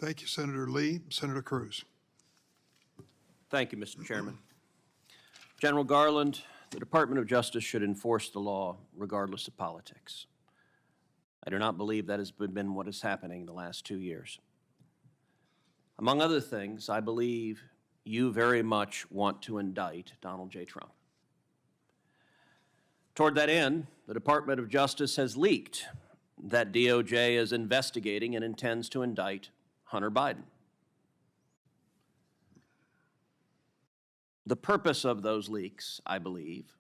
Thank you, Senator Lee. Senator Cruz. Thank you, Mr. Chairman. General Garland, the Department of Justice should enforce the law regardless of politics. I do not believe that has been what is happening in the last 2 years. Among other things, I believe you very much want to indict Donald J. Trump. Toward that end, the Department of Justice has leaked that DOJ is investigating and intends to indict Hunter Biden. The purpose of those leaks, I believe,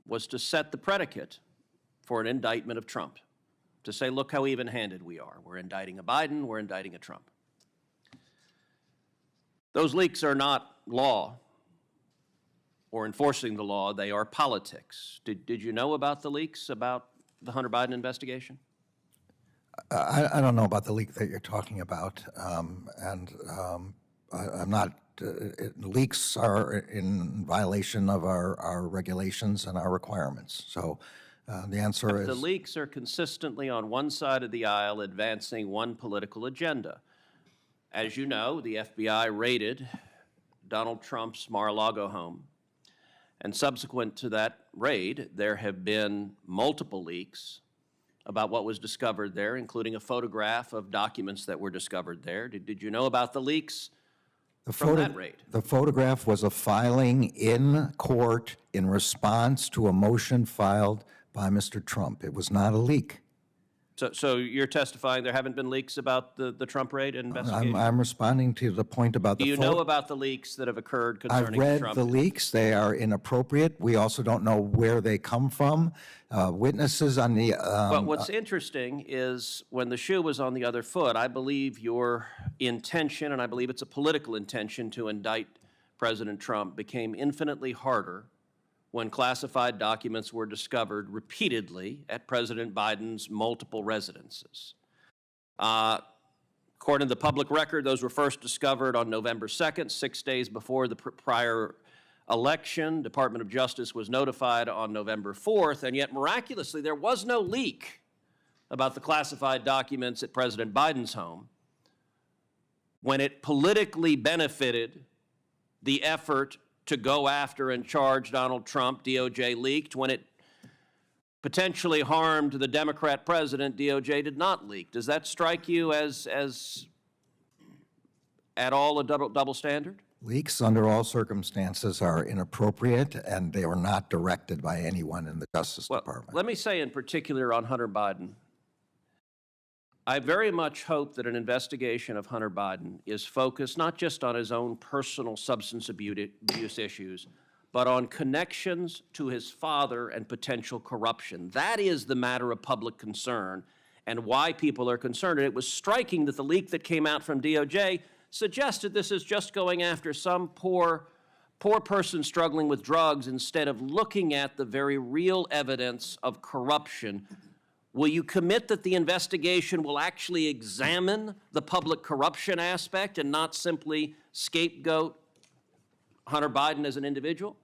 was to set the predicate for an indictment of Trump, to say, look how even-handed we are. We're indicting a Biden, we're indicting a Trump. Those leaks are not law or enforcing the law, they are politics. Did you know about the leaks about the Hunter Biden investigation? I don't know about the leak that you're talking about, I'm not. Leaks are in violation of our regulations and our requirements. So the answer is... The leaks are consistently on one side of the aisle advancing one political agenda. As you know, the FBI raided Donald Trump's Mar-a-Lago home. And subsequent to that raid, there have been multiple leaks about what was discovered there, including a photograph of documents that were discovered there. Did you know about the leaks from that raid? The photograph was a filing in court in response to a motion filed by Mr. Trump. It was not a leak. So you're testifying there haven't been leaks about the Trump raid investigation? I'm responding to the point about the Do you know about the leaks that have occurred concerning I've read Trump? the leaks. They are inappropriate. We also don't know where they come from. Witnesses on the... But what's interesting is when the shoe was on the other foot, I believe your intention, and I believe it's a political intention to indict President Trump, became infinitely harder when classified documents were discovered repeatedly at President Biden's multiple residences. According to the public record, those were first discovered on November 2nd, 6 days before the prior election. Department of Justice was notified on November 4th, and yet miraculously there was no leak about the classified documents at President Biden's home when it politically benefited the effort to go after and charge Donald Trump. DOJ leaked. When it potentially harmed the Democrat president, DOJ did not leak. Does that strike you as at all a double standard? Leaks under all circumstances are inappropriate, and they were not directed by anyone in the Justice Department. Let me say in particular on Hunter Biden, I very much hope that an investigation of Hunter Biden is focused not just on his own personal substance abuse issues, but on connections to his father and potential corruption. That is the matter of public concern and why people are concerned. And it was striking that the leak that came out from DOJ suggested this is just going after some poor person struggling with drugs instead of looking at the very real evidence of corruption. Will you commit that the investigation will actually examine the public corruption aspect and not simply scapegoat Hunter Biden as an individual?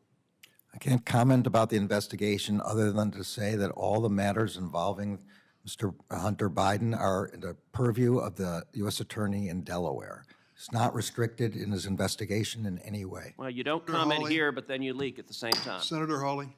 I can't comment about the investigation other than to say that all the matters involving Mr. Hunter Biden are in the purview of the U.S. Attorney in Delaware. It's not restricted in his investigation in any way. Well, you don't comment here, but then you leak at the same time. Senator Hawley.